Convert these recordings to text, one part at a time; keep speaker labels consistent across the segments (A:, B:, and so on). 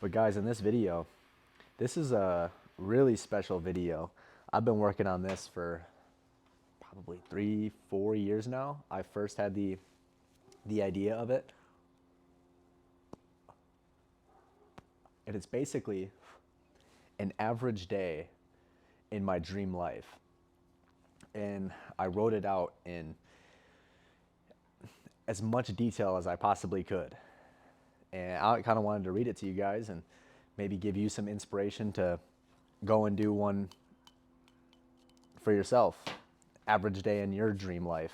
A: But guys, in this video, this is a really special video. I've been working on this for probably 3, 4 years now. I first had the idea of it, and it's basically an average day in my dream life. And I wrote it out in as much detail as I possibly could. And I kind of wanted to read it to you guys and maybe give you some inspiration to go and do one for yourself. Average day in your dream life.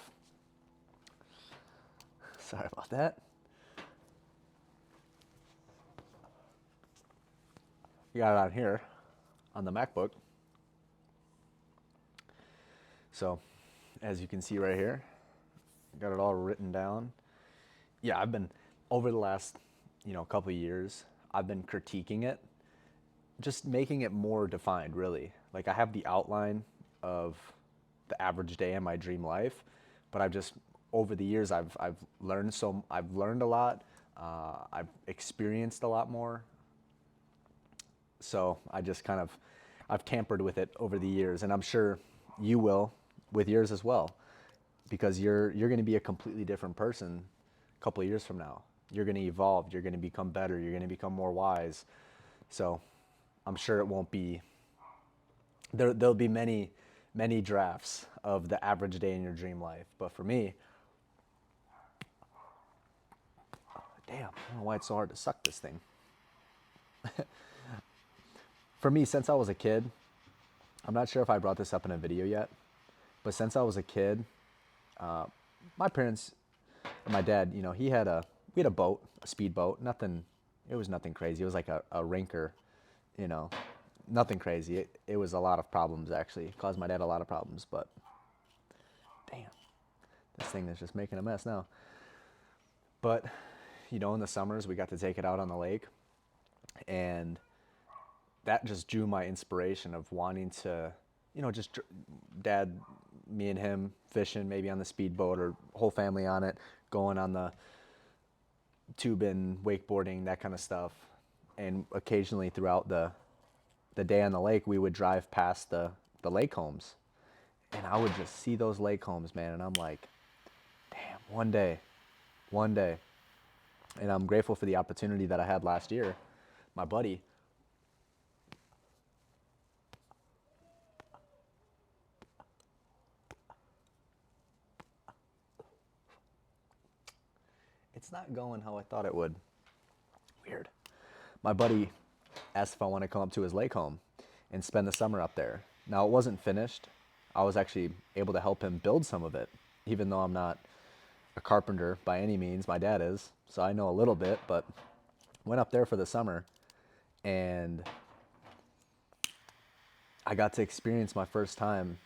A: Sorry about that. You got it on here on the MacBook. So, as you can see right here, got it all written down. Yeah, I've been over the last, couple of years, I've been critiquing it, just making it more defined, really. Like I have the outline of the average day in my dream life, but I've just over the years I've learned a lot. I've experienced a lot more. So I just kind of I've tampered with it over the years, and I'm sure you will with yours as well, because you're going to be a completely different person a couple of years from now. You're going to evolve. You're going to become better. You're going to become more wise. So I'm sure it won't be there. There'll be many drafts of the average day in your dream life. But for me, damn, I don't know why it's so hard to suck this thing. For me, since I was a kid, I'm not sure if I brought this up in a video yet, but since I was a kid, my parents and my dad, we had a boat, a speedboat. Nothing, it was nothing crazy. It was like a rinker, you know, nothing crazy. It was a lot of problems actually. It caused my dad a lot of problems, but damn, this thing is just making a mess now. But in the summers we got to take it out on the lake, and that just drew my inspiration of wanting to, just dad, me and him fishing maybe on the speedboat or whole family on it, going on the tubing, wakeboarding, that kind of stuff. And occasionally throughout the day on the lake, we would drive past the lake homes, and I would just see those lake homes, man, and I'm like, damn, one day. And I'm grateful for the opportunity that I had last year. My buddy, it's not going how I thought it would. Weird. My buddy asked if I want to come up to his lake home and spend the summer up there. Now, it wasn't finished. I was actually able to help him build some of it, even though I'm not a carpenter by any means. My dad is, so I know a little bit, but went up there for the summer, and I got to experience my first time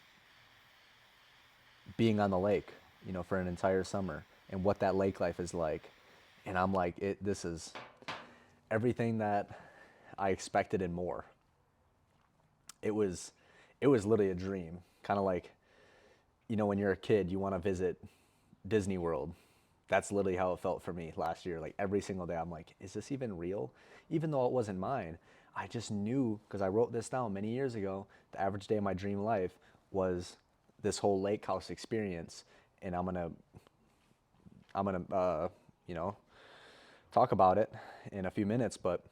A: being on the lake, for an entire summer, and what that lake life is like. And I'm like, this is everything that I expected and more. It was it was literally a dream. Kind of like, when you're a kid, you want to visit Disney World. That's literally how it felt for me last year. Like every single day, I'm like, is this even real? Even though it wasn't mine, I just knew, because I wrote this down many years ago. The average day of my dream life was this whole lake house experience, and I'm gonna talk about it in a few minutes. But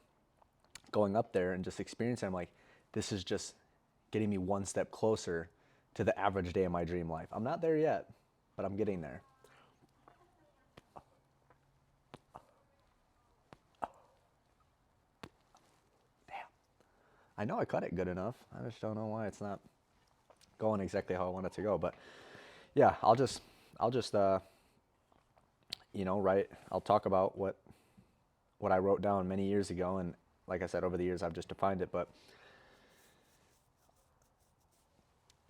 A: going up there and just experiencing, I'm like, this is just getting me one step closer to the average day of my dream life. I'm not there yet, but I'm getting there. I know I cut it good enough. I just don't know why it's not going exactly how I want it to go. But yeah, I'll just write. I'll talk about what I wrote down many years ago, and like I said, over the years I've just defined it. But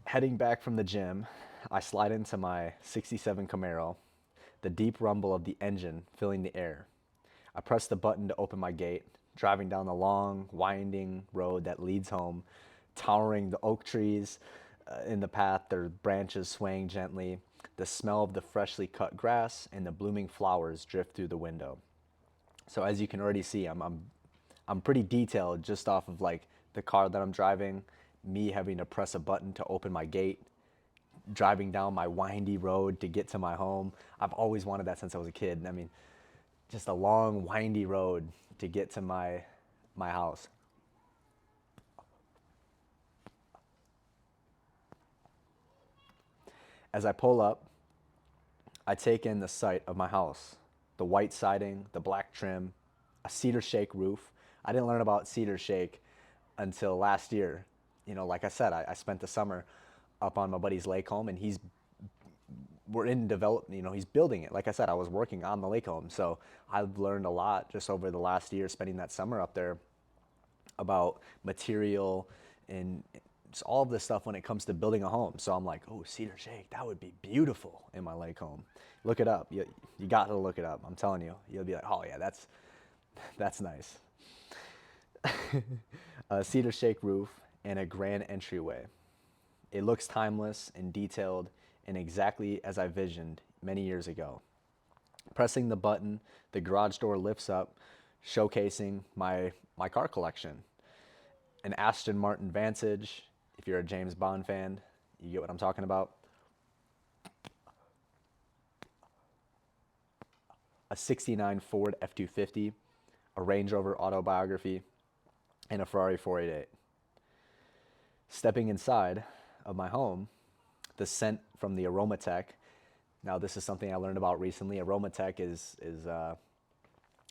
A: heading back from the gym, I slide into my '67 Camaro, the deep rumble of the engine filling the air. I press the button to open my gate, driving down the long, winding road that leads home, towering the oak trees in the path, their branches swaying gently. The smell of the freshly cut grass and the blooming flowers drift through the window. So as you can already see, I'm pretty detailed just off of like the car that I'm driving, me having to press a button to open my gate, driving down my windy road to get to my home. I've always wanted that since I was a kid. I mean, just a long windy road to get to my house. As I pull up, I take in the sight of my house, the white siding, the black trim, a cedar shake roof. I didn't learn about cedar shake until last year. You know, like I said, I spent the summer up on my buddy's lake home, and we're in development. You know, he's building it. Like I said, I was working on the lake home, so I've learned a lot just over the last year spending that summer up there about material and just all of this stuff when it comes to building a home. So I'm like, oh, cedar shake, that would be beautiful in my lake home. Look it up. You got to look it up. I'm telling you, you'll be like, oh yeah, that's nice. A cedar shake roof and a grand entryway. It looks timeless and detailed and exactly as I visioned many years ago. Pressing the button, the garage door lifts up, showcasing my car collection. An Aston Martin Vantage. If you're a James Bond fan, you get what I'm talking about. A 69 Ford F-250, a Range Rover Autobiography, and a Ferrari 488. Stepping inside of my home, the scent from the Aromatech. Now, this is something I learned about recently. Aromatech is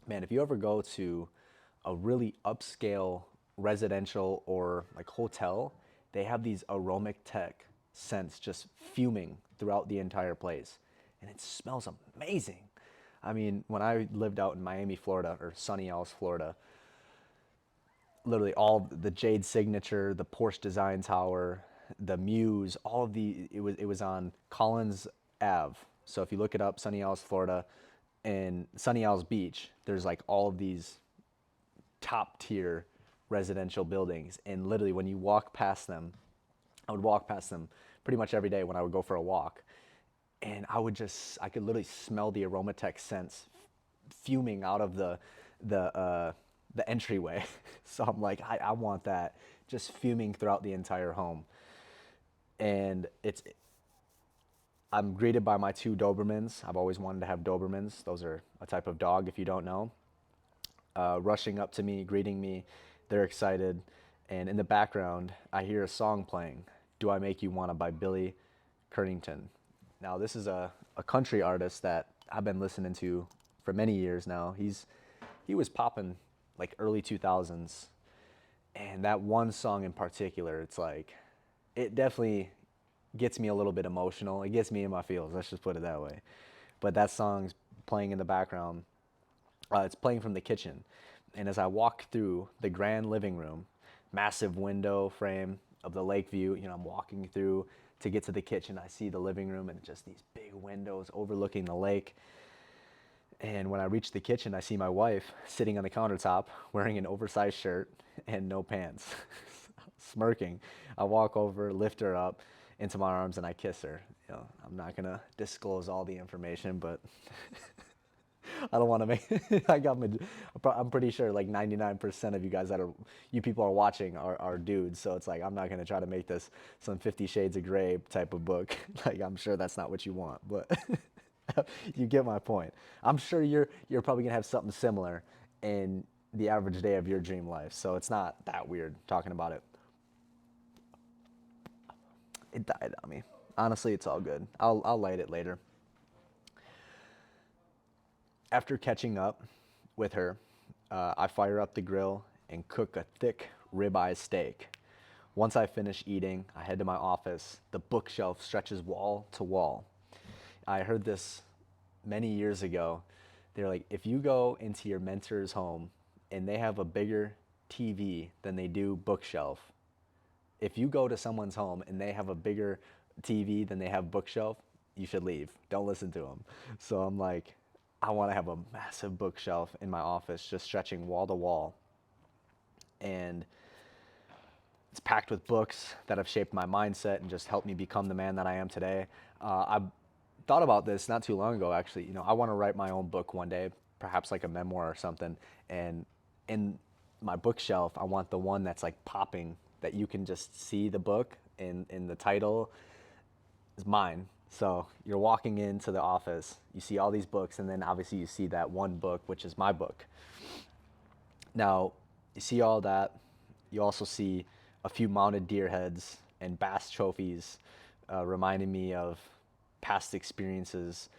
A: man, if you ever go to a really upscale residential or like hotel, they have these Aromatech scents just fuming throughout the entire place, and it smells amazing. I mean, when I lived out in Miami, Florida, or Sunny Isles, Florida, literally all the Jade Signature, the Porsche Design Tower, the Muse, all of the it was on Collins Ave. So if you look it up, Sunny Isles, Florida, and Sunny Isles Beach, there's like all of these top tier residential buildings, and literally when you walk past them, I would walk past them pretty much every day when I would go for a walk, and I could literally smell the Aromatech scents fuming out of the uh, the entryway. So I'm like, I want that just fuming throughout the entire home. And I'm greeted by my two Dobermans. I've always wanted to have Dobermans. Those are a type of dog, if you don't know. Rushing up to me, greeting me. They're excited. And in the background, I hear a song playing, Do I Make You Wanna by Billy Currington. Now, this is a country artist that I've been listening to for many years now. He was popping like early 2000s. And that one song in particular, it's like, it definitely gets me a little bit emotional. It gets me in my feels, let's just put it that way. But that song's playing in the background. It's playing from the kitchen. And as I walk through the grand living room, massive window frame of the lake view, you know, I'm walking through to get to the kitchen. I see the living room and just these big windows overlooking the lake. And when I reach the kitchen, I see my wife sitting on the countertop wearing an oversized shirt and no pants, smirking. I walk over, lift her up into my arms, and I kiss her. You know, I'm not gonna disclose all the information, but I don't want to make. I'm pretty sure like 99% of you people are watching are dudes. So it's like I'm not gonna try to make this some 50 Shades of Grey type of book. Like I'm sure that's not what you want, but you get my point. I'm sure you're probably gonna have something similar in the average day of your dream life. So it's not that weird talking about it. It died on me. Honestly, it's all good. I'll light it later. After catching up with her, I fire up the grill and cook a thick ribeye steak. Once I finish eating, I head to my office. The bookshelf stretches wall to wall. I heard this many years ago. They're like, if you go into your mentor's home and they have a bigger TV than they do bookshelf, if you go to someone's home and they have a bigger TV than they have bookshelf, you should leave. Don't listen to them. So I'm like, I want to have a massive bookshelf in my office just stretching wall to wall. And it's packed with books that have shaped my mindset and just helped me become the man that I am today. I thought about this not too long ago, actually. You know, I want to write my own book one day, perhaps like a memoir or something. And my bookshelf, I want the one that's like popping, that you can just see the book and the title is mine. So you're walking into the office, you see all these books, and then obviously you see that one book, which is my book. Now, you see all that. You also see a few mounted deer heads and bass trophies, reminding me of past experiences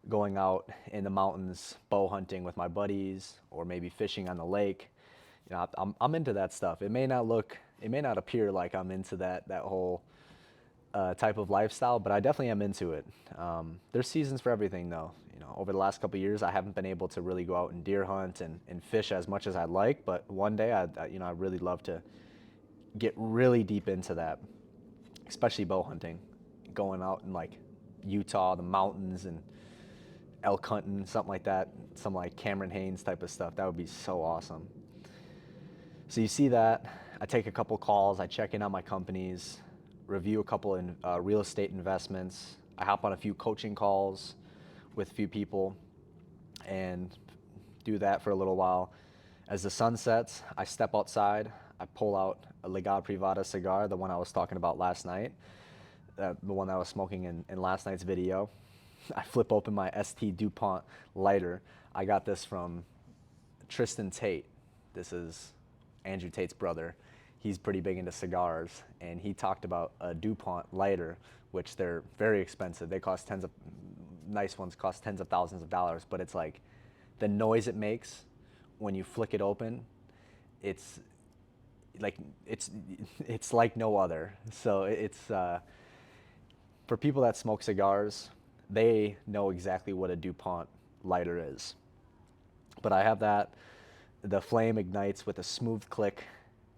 A: going out in the mountains, bow hunting with my buddies, or maybe fishing on the lake. You know, I'm into that stuff. It may not appear like I'm into that whole type of lifestyle, but I definitely am into it. There's seasons for everything, though. You know, over the last couple of years, I haven't been able to really go out and deer hunt and fish as much as I'd like. But one day, I really love to get really deep into that, especially bow hunting, going out in like Utah, the mountains, and elk hunting, something like that, some like Cameron Hanes type of stuff. That would be so awesome. So you see that. I take a couple calls. I check in on my companies, review a couple in real estate investments. I hop on a few coaching calls with a few people and do that for a little while. As the sun sets, I step outside. I pull out a Legado Privada cigar, the one I was talking about last night, the one that I was smoking in last night's video. I flip open my ST DuPont lighter. I got this from Tristan Tate. This is Andrew Tate's brother. He's pretty big into cigars, and he talked about a DuPont lighter, which they're very expensive. They cost nice ones cost tens of thousands of dollars, but it's like the noise it makes when you flick it open, it's like it's like no other. So it's for people that smoke cigars, they know exactly what a DuPont lighter is. But I have that. The flame ignites with a smooth click,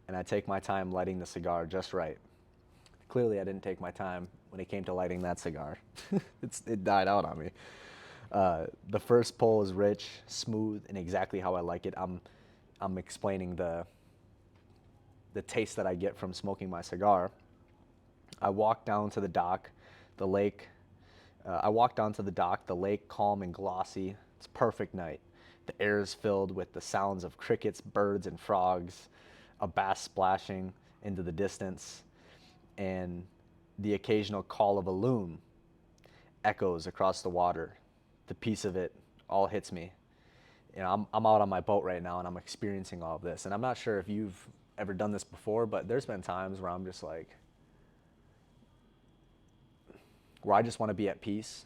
A: and I take my time lighting the cigar just right. Clearly, I didn't take my time when it came to lighting that cigar. It died out on me. The first pull is rich, smooth, and exactly how I like it. I'm explaining the taste that I get from smoking my cigar. I walk down to the dock, the lake. I walk down to the dock, the lake calm and glossy. It's a perfect night. The air is filled with the sounds of crickets, birds, and frogs, a bass splashing into the distance, and the occasional call of a loon echoes across the water. The peace of it all hits me. You know, I'm out on my boat right now and I'm experiencing all of this. And I'm not sure if you've ever done this before, but there's been times where I'm just like, where I just want to be at peace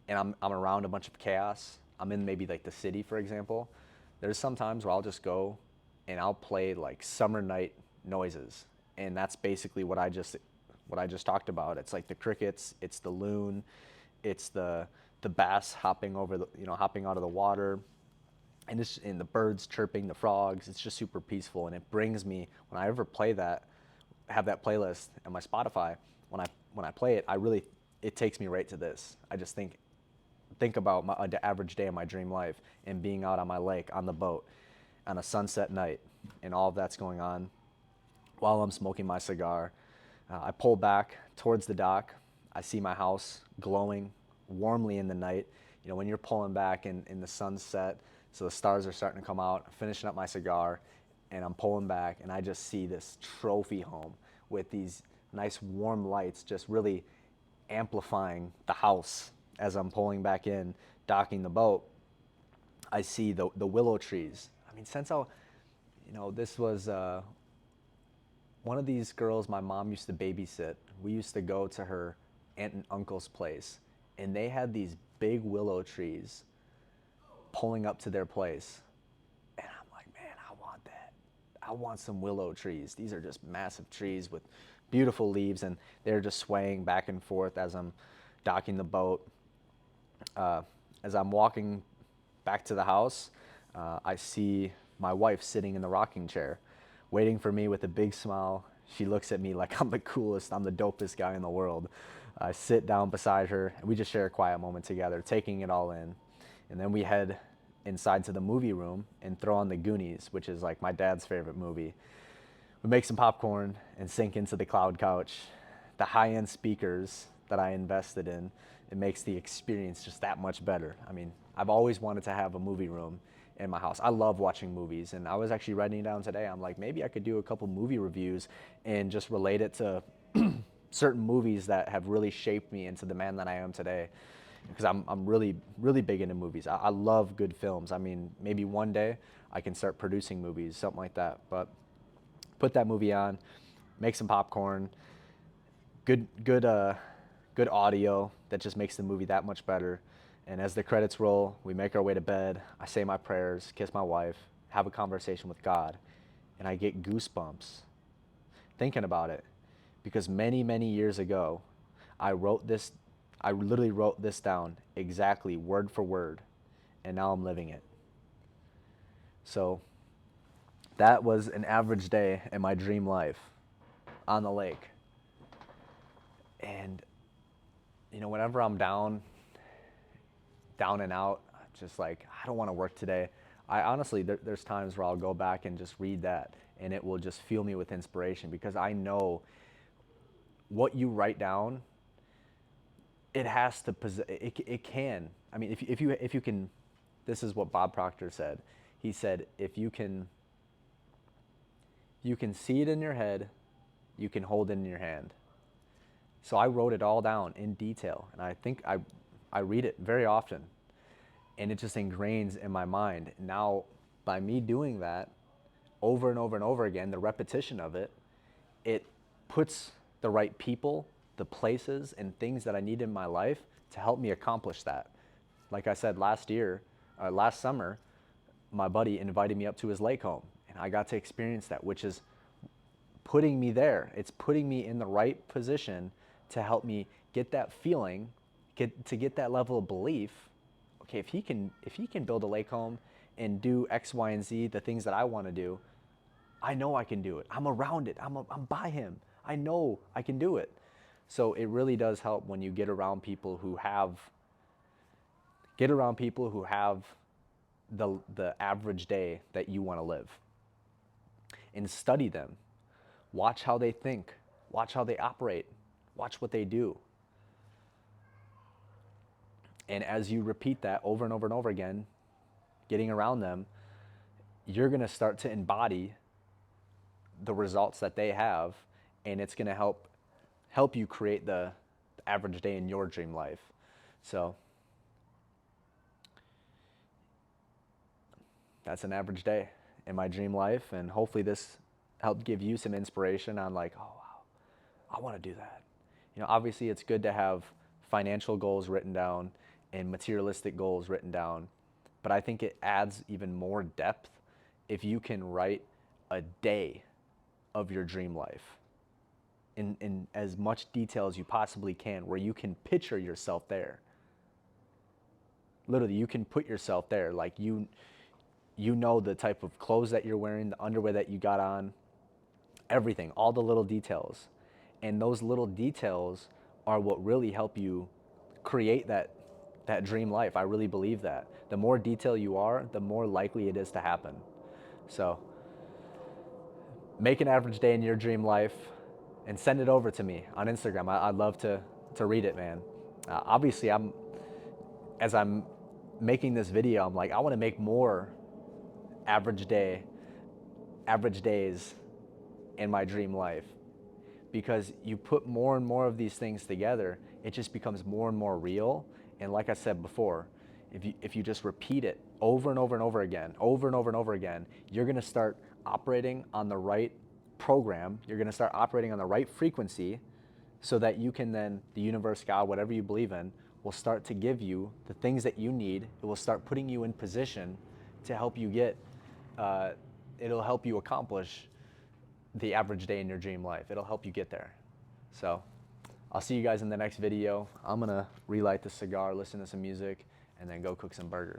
A: and I'm around a bunch of chaos. I'm in maybe like the city, for example. There's some times where I'll just go and I'll play like summer night noises. And that's basically what I just talked about. It's like the crickets, it's the loon, it's the bass hopping over hopping out of the water, and the birds chirping, the frogs. It's just super peaceful, and it brings me, when I ever play that, have that playlist on my Spotify, when I play it, it takes me right to this. I just think about the average day of my dream life and being out on my lake on the boat on a sunset night, and all of that's going on while I'm smoking my cigar. I pull back towards the dock. I see my house glowing warmly in the night. You know, when you're pulling back in the sunset, so the stars are starting to come out, I'm finishing up my cigar, and I'm pulling back, and I just see this trophy home with these nice warm lights just really amplifying the house as I'm pulling back in, docking the boat. I see the willow trees. I mean, this was one of these girls my mom used to babysit. We used to go to her aunt and uncle's place, and they had these big willow trees pulling up to their place. And I'm like, man, I want that. I want some willow trees. These are just massive trees with beautiful leaves, and they're just swaying back and forth as I'm docking the boat. As I'm walking back to the house, I see my wife sitting in the rocking chair, waiting for me with a big smile. She looks at me like I'm the coolest, I'm the dopest guy in the world. I sit down beside her, and we just share a quiet moment together, taking it all in. And then we head inside to the movie room and throw on The Goonies, which is like my dad's favorite movie. We make some popcorn and sink into the cloud couch. The high-end speakers that I invested in, it makes the experience just that much better. I mean, I've always wanted to have a movie room in my house. I love watching movies, and I was actually writing down today. I'm like, maybe I could do a couple movie reviews and just relate it to certain movies that have really shaped me into the man that I am today. Because I'm really, really big into movies. I love good films. I mean, maybe one day I can start producing movies, something like that. But put that movie on, make some popcorn, good audio that just makes the movie that much better. And as the credits roll, we make our way to bed. I say my prayers, kiss my wife, have a conversation with God, and I get goosebumps thinking about it. Because many, many years ago, I literally wrote this down exactly word for word, and now I'm living it. So that was an average day in my dream life on the lake. And, whenever I'm down and out, just like, I don't want to work today. I honestly, there's times where I'll go back and just read that, and it will just fill me with inspiration, because I know what you write down, it has to it can. I mean, if you can, this is what Bob Proctor said. He said, if you can see it in your head, you can hold it in your hand. So I wrote it all down in detail, and I think I read it very often, and it just ingrains in my mind. Now, by me doing that over and over and over again, the repetition of it, it puts the right people, the places, and things that I need in my life to help me accomplish that. Like I said, last summer, my buddy invited me up to his lake home, and I got to experience that, which is putting me there. It's putting me in the right position to help me get that feeling, get that level of belief. Okay, if he can build a lake home and do X, Y, and Z, the things that I want to do, I know I can do it. I'm around it. I'm by him. I know I can do it. So it really does help when you get around people who have the average day that you want to live, and study them. Watch how they think. Watch how they operate. Watch what they do. And as you repeat that over and over and over again, getting around them, you're going to start to embody the results that they have, and it's going to help you create the average day in your dream life. So that's an average day in my dream life, and hopefully this helped give you some inspiration on, like, oh wow, I want to do that. Obviously it's good to have financial goals written down and materialistic goals written down, but I think it adds even more depth if you can write a day of your dream life in as much detail as you possibly can, where you can picture yourself there. Literally, you can put yourself there, like you know the type of clothes that you're wearing, the underwear that you got on, everything, all the little details. And those little details are what really help you create that dream life. I really believe that. The more detail you are, the more likely it is to happen. So make an average day in your dream life and send it over to me on Instagram. I'd love to read it, man. Obviously, as I'm making this video, I'm like, I want to make more average days in my dream life, because you put more and more of these things together, it just becomes more and more real. And like I said before, if you just repeat it over and over and over again, you're going to start operating on the right program. You're going to start operating on the right frequency, so that you can then, the universe, God, whatever you believe in, will start to give you the things that you need. It will start putting you in position to help you it'll help you accomplish the average day in your dream life. It'll help you get there. So I'll see you guys in the next video. I'm gonna relight the cigar, listen to some music, and then go cook some burgers.